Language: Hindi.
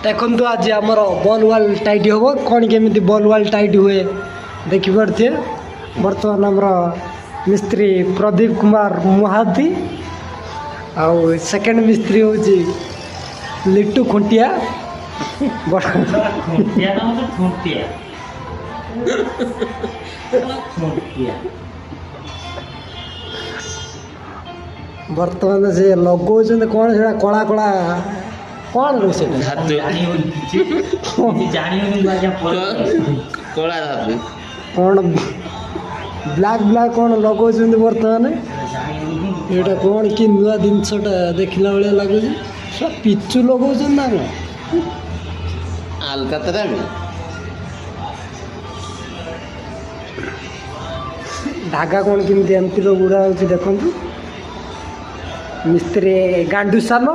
देखु आज आमर बल वाल टाइट हम कौन केमी बल वाल टाइट हुए देखिपे बर्तमान आमर मिस्त्री प्रदीप कुमार महाती आउ सेकेंड मिस्त्री हूँ लिट्टू खुंटिया बर्तमान से लगौच कौन से कला कला कौन रो से कौन ब्लैक ब्लैक कौन लगौच बर्तमान ये कौन कि नुआ जिनसटा देखला भाया लगुच पिचु लगौच ना आलकातरा में धागा कौन केमती एमती गुड़ा हो देखु मिस्त्री गांडू सान